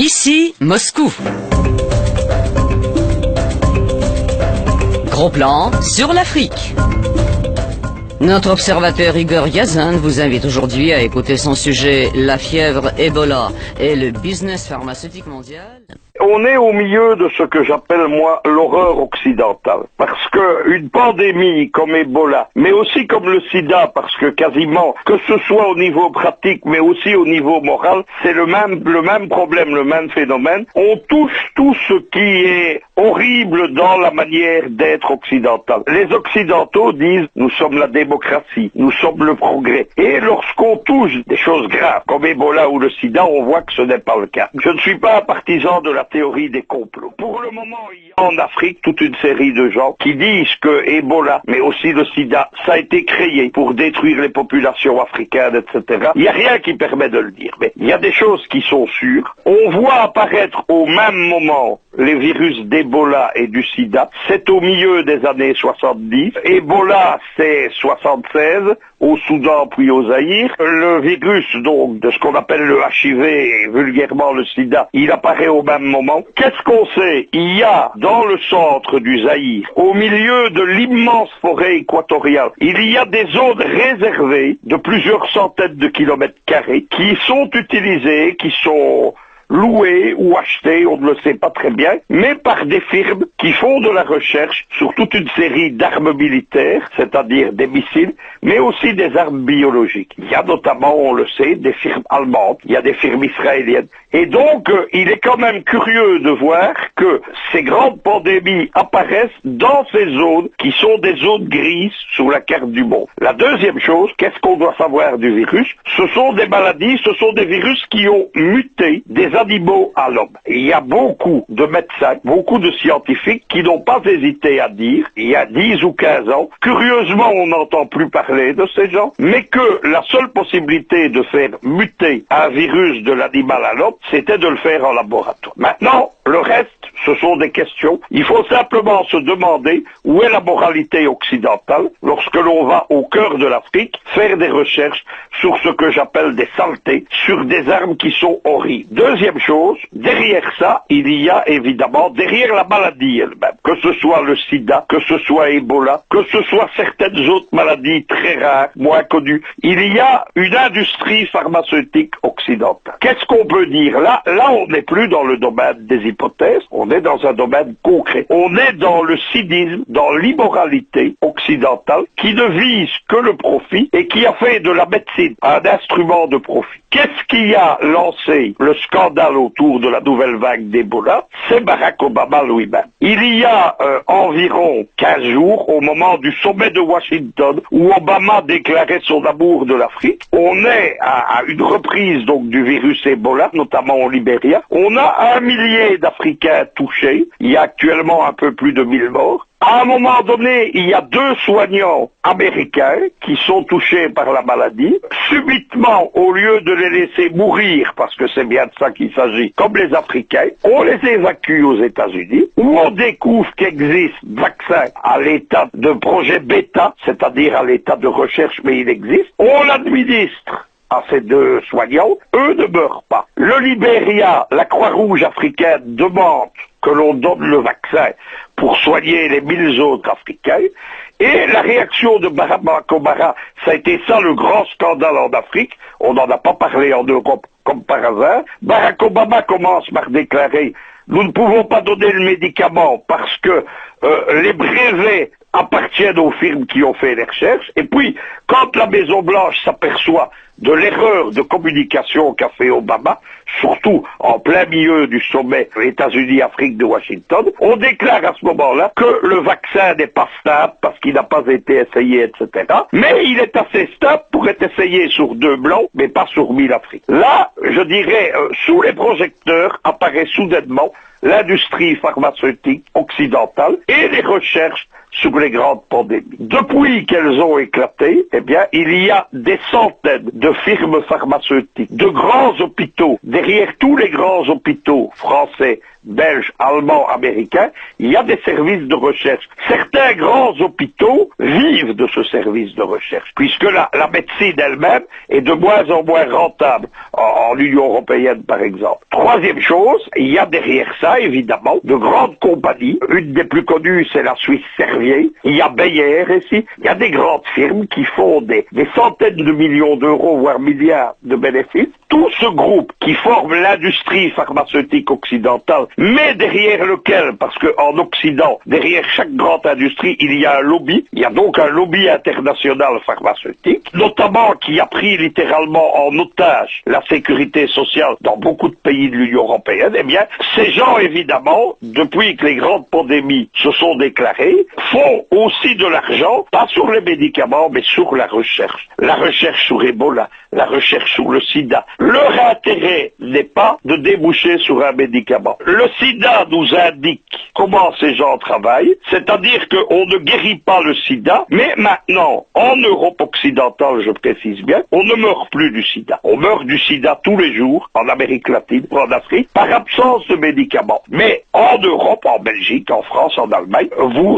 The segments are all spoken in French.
Ici, Moscou. Gros plan sur l'Afrique. Notre observateur Igor Yazin vous invite aujourd'hui à écouter son sujet La fièvre Ebola et le business pharmaceutique mondial. On est au milieu de ce que j'appelle, moi, l'horreur occidentale. Parce que une pandémie comme Ebola, mais aussi comme le sida, parce que quasiment, que ce soit au niveau pratique, mais aussi au niveau moral, c'est le même problème, le même phénomène. On touche tout ce qui est horrible dans la manière d'être occidentale. Les Occidentaux disent, nous sommes la démocratie, nous sommes le progrès. Et lorsqu'on touche des choses graves, comme Ebola ou le sida, on voit que ce n'est pas le cas. Je ne suis pas un partisan de la théorie des complots. Pour le moment, il y a en Afrique toute une série de gens qui disent que Ebola, mais aussi le sida, ça a été créé pour détruire les populations africaines, etc. Il n'y a rien qui permet de le dire. Mais il y a des choses qui sont sûres. On voit apparaître au même moment les virus d'Ebola et du sida. C'est au milieu des années 70. Ebola, c'est 76, au Soudan puis au Zaïre. Le virus, donc, de ce qu'on appelle le HIV et vulgairement le sida, il apparaît au même moment. Qu'est-ce qu'on sait? Il y a, dans le centre du Zaïre, au milieu de l'immense forêt équatoriale, il y a des zones réservées de plusieurs centaines de kilomètres carrés qui sont utilisées, qui sont loués ou achetés, on ne le sait pas très bien, mais par des firmes qui font de la recherche sur toute une série d'armes militaires, c'est-à-dire des missiles, mais aussi des armes biologiques. Il y a notamment, on le sait, des firmes allemandes, il y a des firmes israéliennes. Et donc, il est quand même curieux de voir que ces grandes pandémies apparaissent dans ces zones qui sont des zones grises sur la carte du monde. La deuxième chose, qu'est-ce qu'on doit savoir du virus? Ce sont des maladies, ce sont des virus qui ont muté des animaux à l'homme. Il y a beaucoup de médecins, beaucoup de scientifiques qui n'ont pas hésité à dire, il y a 10 ou 15 ans, curieusement on n'entend plus parler de ces gens, mais que la seule possibilité de faire muter un virus de l'animal à l'homme, c'était de le faire en laboratoire. Maintenant, le reste, ce sont des questions. Il faut simplement se demander où est la moralité occidentale lorsque l'on va au cœur de l'Afrique faire des recherches sur ce que j'appelle des saletés, sur des armes qui sont horribles. Deuxième chose, derrière ça, il y a évidemment, derrière la maladie elle-même, que ce soit le sida, que ce soit Ebola, que ce soit certaines autres maladies très rares, moins connues, il y a une industrie pharmaceutique occidentale. Qu'est-ce qu'on peut dire là, on n'est plus dans le domaine des hypothèses, on est dans un domaine concret. On est dans le cynisme, dans l'immoralité occidentale qui ne vise que le profit et qui a fait de la médecine un instrument de profit. Qu'est-ce qui a lancé le scandale autour de la nouvelle vague d'Ebola? C'est Barack Obama lui-même. Il y a environ 15 jours, au moment du sommet de Washington, où Obama déclarait son amour de l'Afrique, on est à une reprise donc du virus Ebola, notamment au Libéria. On a 1 millier d'Africains touchés. Il y a actuellement un peu plus de 1000 morts. À un moment donné, il y a 2 soignants américains qui sont touchés par la maladie. Subitement, au lieu de les laisser mourir, parce que c'est bien de ça qu'il s'agit, comme les Africains, on les évacue aux États-Unis, où on découvre qu'existe vaccin à l'état de projet bêta, c'est-à-dire à l'état de recherche, mais il existe. On l'administre à ces 2 soignants, eux ne meurent pas. Le Libéria, la Croix-Rouge africaine demande que l'on donne le vaccin pour soigner les 1000 autres Africains. Et la réaction de Barack Obama, ça a été ça le grand scandale en Afrique. On n'en a pas parlé en Europe comme par hasard. Barack Obama commence par déclarer: nous ne pouvons pas donner le médicament parce que les brevets appartiennent aux firmes qui ont fait les recherches. Et puis, quand la Maison-Blanche s'aperçoit de l'erreur de communication qu'a fait Obama, surtout en plein milieu du sommet États-Unis-Afrique de Washington, on déclare à ce moment-là que le vaccin n'est pas stable parce qu'il n'a pas été essayé, etc. Mais il est assez stable pour être essayé sur 2 blancs, mais pas sur 1000 Africains. Là, je dirais, sous les projecteurs apparaît soudainement l'industrie pharmaceutique occidentale et les recherches sur les grandes pandémies. Depuis qu'elles ont éclaté, eh bien, il y a des centaines de firmes pharmaceutiques, de grands hôpitaux. Derrière tous les grands hôpitaux français belges, allemands, américains, il y a des services de recherche. Certains grands hôpitaux vivent de ce service de recherche, puisque la médecine elle-même est de moins en moins rentable, en Union européenne par exemple. Troisième chose, il y a derrière ça, évidemment, de grandes compagnies. Une des plus connues, c'est la Suisse Servier. Il y a Bayer ici. Il y a des grandes firmes qui font des centaines de millions d'euros, voire milliards de bénéfices. Tout ce groupe qui forme l'industrie pharmaceutique occidentale, mais derrière lequel, parce qu'en Occident, derrière chaque grande industrie, il y a un lobby. Il y a donc un lobby international pharmaceutique, notamment qui a pris littéralement en otage la sécurité sociale dans beaucoup de pays de l'Union européenne. Eh bien, ces gens, évidemment, depuis que les grandes pandémies se sont déclarées, font aussi de l'argent, pas sur les médicaments, mais sur la recherche. La recherche sur Ebola, la recherche sur le sida. Leur intérêt n'est pas de déboucher sur un médicament. Le sida nous indique comment ces gens travaillent, c'est-à-dire qu'on ne guérit pas le sida, mais maintenant, en Europe occidentale, je précise bien, on ne meurt plus du sida. On meurt du sida tous les jours, en Amérique latine, en Afrique, par absence de médicaments. Mais en Europe, en Belgique, en France, en Allemagne,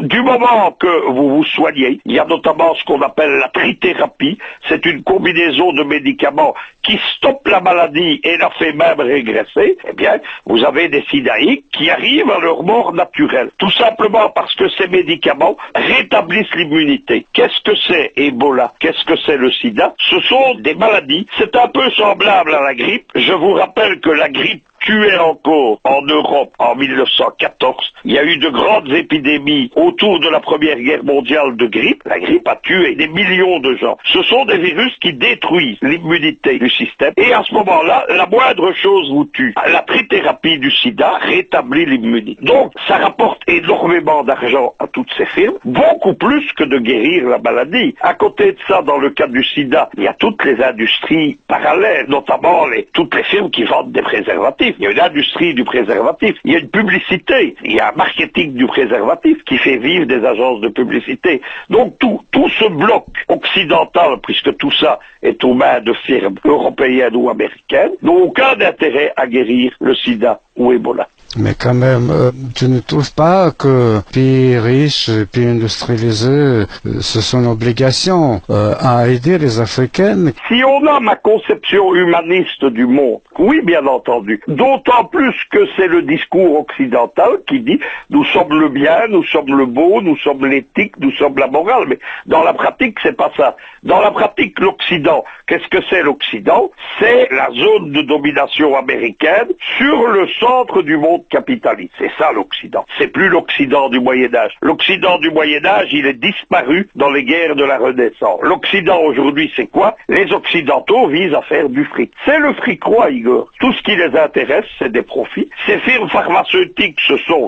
du moment que vous vous soignez, il y a notamment ce qu'on appelle la trithérapie, c'est une combinaison de médicaments qui stoppe la maladie et la fait même régresser, eh bien, vous avez des sidaïques qui arrivent à leur mort naturelle. Tout simplement parce que ces médicaments rétablissent l'immunité. Qu'est-ce que c'est Ebola? Qu'est-ce que c'est le sida? Ce sont des maladies. C'est un peu semblable à la grippe. Je vous rappelle que la grippe tuait encore en Europe en 1914. Il y a eu de grandes épidémies autour de la Première Guerre mondiale de grippe. La grippe a tué des millions de gens. Ce sont des virus qui détruisent l'immunité du système. Et à ce moment-là, la moindre chose vous tue. La trithérapie du sida rétablit l'immunité. Donc, ça rapporte énormément d'argent à toutes ces firmes, beaucoup plus que de guérir la maladie. À côté de ça, dans le cas du sida, il y a toutes les industries parallèles, notamment toutes les firmes qui vendent des préservatifs. Il y a une industrie du préservatif, il y a une publicité, il y a un marketing du préservatif qui fait vivre des agences de publicité. Donc tout ce bloc occidental, puisque tout ça est aux mains de firmes européennes ou américaines, n'a aucun intérêt à guérir le sida ou Ebola. Mais quand même, tu ne trouves pas que pays riches, pays industrialisés, ce sont une obligation à aider les Africaines? Si on a ma conception humaniste du monde, oui, bien entendu. D'autant plus que c'est le discours occidental qui dit nous sommes le bien, nous sommes le beau, nous sommes l'éthique, nous sommes la morale. Mais dans la pratique, c'est pas ça. Dans la pratique, l'Occident, qu'est-ce que c'est l'Occident? C'est la zone de domination américaine sur le centre du monde capitaliste. C'est ça l'Occident. C'est plus l'Occident du Moyen-Âge. L'Occident du Moyen-Âge, il est disparu dans les guerres de la Renaissance. L'Occident aujourd'hui, c'est quoi? Les Occidentaux visent à faire du fric. C'est le fric roi, Igor. Tout ce qui les intéresse, c'est des profits. Ces firmes pharmaceutiques,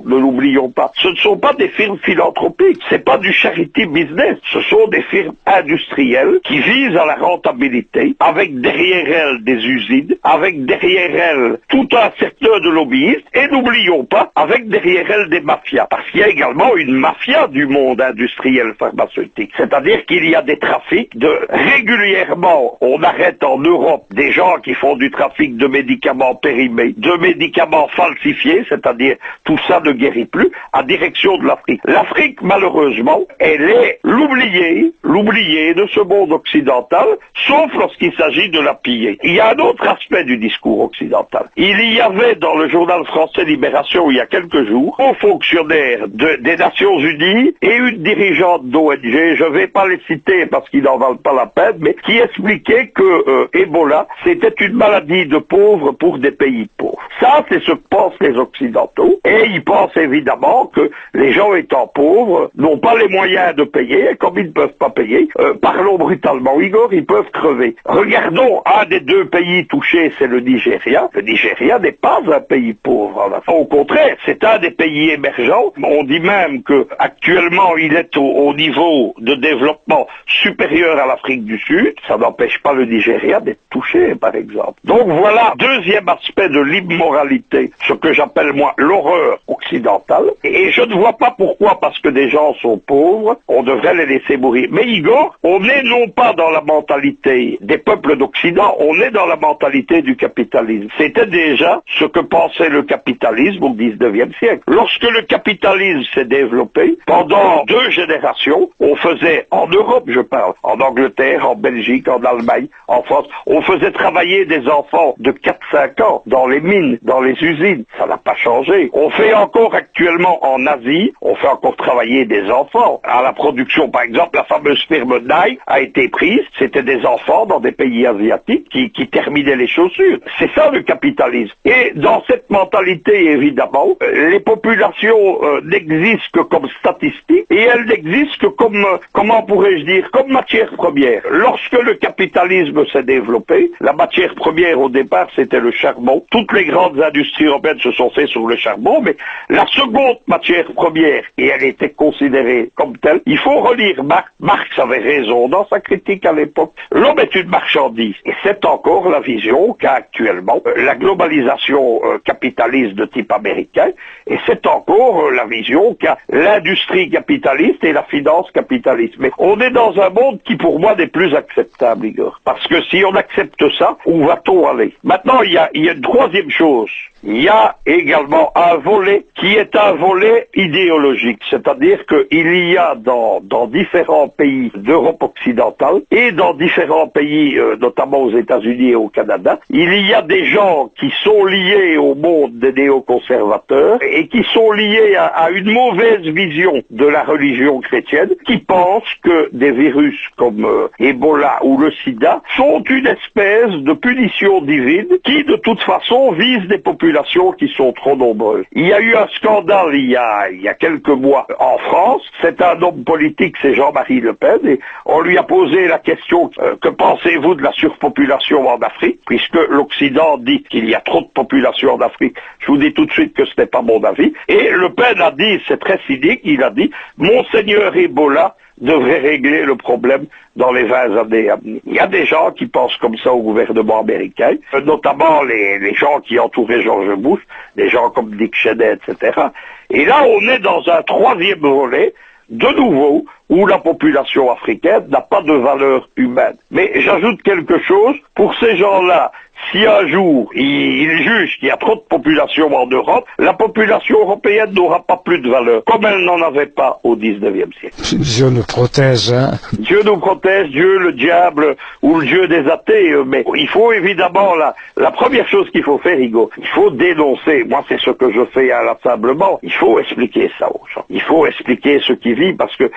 ne l'oublions pas, ce ne sont pas des firmes philanthropiques. C'est pas du charity business. Ce sont des firmes industrielles qui visent à la rentabilité, avec derrière elles des usines, avec derrière elles tout un secteur de lobbyistes, et n'oublions pas, avec derrière elles des mafias. Parce qu'il y a également une mafia du monde industriel pharmaceutique. C'est-à-dire qu'il y a des trafics régulièrement, on arrête en Europe des gens qui font du trafic de médicaments périmés, de médicaments falsifiés, c'est-à-dire tout ça ne guérit plus, à direction de l'Afrique. L'Afrique, malheureusement, elle est l'oubliée de ce monde occidental, sauf lorsqu'il s'agit de la piller. Il y a un autre aspect du discours occidental. Il y avait dans le journal français Libération, il y a quelques jours, un fonctionnaire des Nations Unies et une dirigeante d'ONG, je ne vais pas les citer parce qu'ils n'en valent pas la peine, mais qui expliquait que Ebola, c'était une maladie de pauvres pour des pays pauvres. Ça, c'est ce que pensent les Occidentaux, et ils pensent évidemment que les gens étant pauvres n'ont pas les moyens de payer, et comme ils ne peuvent pas payer, parlons brutalement, Igor, ils peuvent crever. Regardons, un des deux pays touchés, c'est le Nigeria. Le Nigeria n'est pas un pays pauvre. Au contraire, c'est un des pays émergents. On dit même que actuellement, il est au niveau de développement supérieur à l'Afrique du Sud. Ça n'empêche pas le Nigeria d'être touché, par exemple. Donc voilà, deuxième aspect de l'immoralité, ce que j'appelle moi l'horreur occidentale. Et je ne vois pas pourquoi, parce que des gens sont pauvres, on devrait les laisser mourir. Mais Igor, on n'est non pas dans la mentalité des peuples d'Occident, on est dans la mentalité du capitalisme. C'était déjà ce que pensait le capitalisme capitalisme au 19e siècle. Lorsque le capitalisme s'est développé, pendant 2 générations, on faisait, en Europe je parle, en Angleterre, en Belgique, en Allemagne, en France, on faisait travailler des enfants de 4-5 ans dans les mines, dans les usines. Ça n'a pas changé. On fait encore actuellement en Asie, on fait encore travailler des enfants. À la production, par exemple, la fameuse firme Nike a été prise, c'était des enfants dans des pays asiatiques qui terminaient les chaussures. C'est ça le capitalisme. Et dans cette mentalité, évidemment, les populations n'existent que comme statistiques et elles n'existent que comme, comment pourrais-je dire, comme matière première. Lorsque le capitalisme s'est développé, la matière première au départ c'était le charbon. Toutes les grandes industries européennes se sont faites sur le charbon, mais la seconde matière première, et elle était considérée comme telle, il faut relire Marx. Marx avait raison dans sa critique à l'époque. L'homme est une marchandise. Et c'est encore la vision qu'a actuellement la globalisation capitaliste de type américain, et c'est encore la vision qu'a l'industrie capitaliste et la finance capitaliste. Mais on est dans un monde qui pour moi n'est plus acceptable, Igor. Parce que si on accepte ça, où va-t-on aller? Maintenant, il y a une troisième chose. Il y a également un volet qui est un volet idéologique, c'est-à-dire qu'il y a dans différents pays d'Europe occidentale et dans différents pays, notamment aux États-Unis et au Canada, il y a des gens qui sont liés au monde des néoconservateurs et qui sont liés à une mauvaise vision de la religion chrétienne, qui pensent que des virus comme Ebola ou le sida sont une espèce de punition divine qui de toute façon vise des populations qui sont trop nombreuses. Il y a eu un scandale il y a quelques mois en France. C'est un homme politique, c'est Jean-Marie Le Pen, et on lui a posé la question que pensez-vous de la surpopulation en Afrique, puisque l'Occident dit qu'il y a trop de population en Afrique. Je vous dis tout de suite que ce n'est pas mon avis. Et Le Pen a dit, c'est très cynique, il a dit Monseigneur Ebola devrait régler le problème dans les 20 années à venir. Il y a des gens qui pensent comme ça au gouvernement américain, notamment les gens qui entouraient George Bush, des gens comme Dick Cheney, etc. Et là, on est dans un troisième volet, de nouveau, où la population africaine n'a pas de valeur humaine. Mais j'ajoute quelque chose, pour ces gens-là, si un jour ils jugent qu'il y a trop de population en Europe, la population européenne n'aura pas plus de valeur, comme elle n'en avait pas au 19e siècle. Dieu nous protège, hein. Dieu nous protège, Dieu, le diable ou le Dieu des athées, mais il faut évidemment, la première chose qu'il faut faire, Hugo, il faut dénoncer, moi c'est ce que je fais inlassablement, il faut expliquer ça aux gens, il faut expliquer ce qui vit, parce que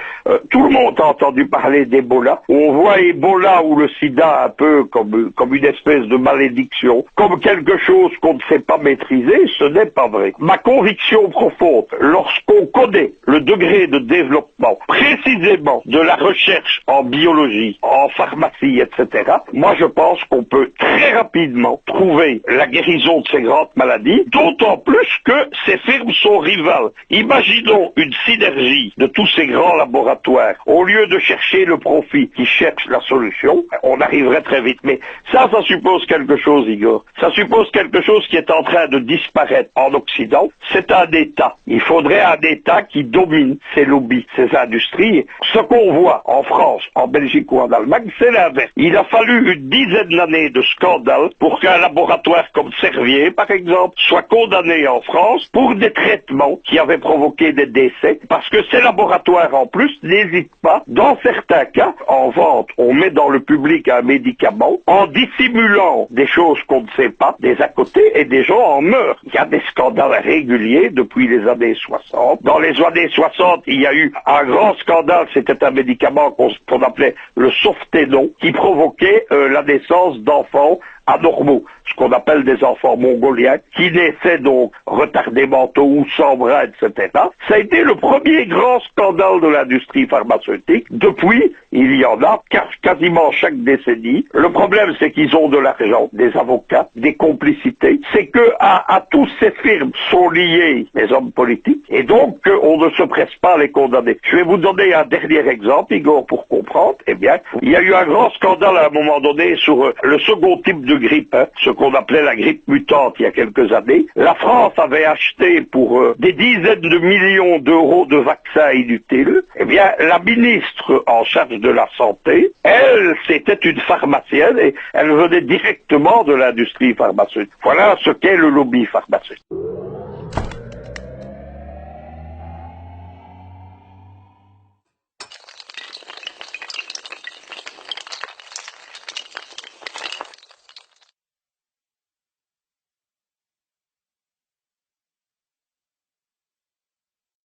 tout le monde a entendu parler d'Ebola, on voit Ebola ou le sida un peu comme une espèce de malédiction, comme quelque chose qu'on ne sait pas maîtriser, ce n'est pas vrai. Ma conviction profonde, lorsqu'on connaît le degré de développement précisément de la recherche en biologie, en pharmacie, etc., moi je pense qu'on peut très rapidement trouver la guérison de ces grandes maladies, d'autant plus que ces firmes sont rivales. Imaginons une synergie de tous ces grands laboratoires. Au lieu de chercher le profit qui cherche la solution, on arriverait très vite. Mais ça suppose quelque chose, Igor. Ça suppose quelque chose qui est en train de disparaître en Occident. C'est un État. Il faudrait un État qui domine ces lobbies, ces industries. Ce qu'on voit en France, en Belgique ou en Allemagne, c'est l'inverse. Il a fallu une dizaine d'années de scandales pour qu'un laboratoire comme Servier, par exemple, soit condamné en France pour des traitements qui avaient provoqué des décès, parce que ces laboratoires, en plus, n'hésitent pas, dans certains cas, en vente, on met dans le public un médicament, en dissimulant des choses qu'on ne sait pas, des à côté, et des gens en meurent. Il y a des scandales réguliers depuis les années 60. Dans les années 60, il y a eu un grand scandale, c'était un médicament qu'on appelait le Softenon, qui provoquait la naissance d'enfants anormaux, ce qu'on appelle des enfants mongoliens, qui naissaient donc retardés mentaux ou sans bras, etc. Ça a été le premier grand scandale de l'industrie pharmaceutique. Depuis, il y en a quasiment chaque décennie. Le problème, c'est qu'ils ont de l'argent, des avocats, des complicités. C'est que à tous ces firmes sont liés les hommes politiques, et donc on ne se presse pas à les condamner. Je vais vous donner un dernier exemple, Igor, pour comprendre. Eh bien, il y a eu un grand scandale à un moment donné sur le second type de grippe, ce qu'on appelait la grippe mutante il y a quelques années. La France avait acheté pour des dizaines de millions d'euros de vaccins inutiles. Eh bien, la ministre en charge de la santé, elle, c'était une pharmacienne et elle venait directement de l'industrie pharmaceutique. Voilà ce qu'est le lobby pharmaceutique.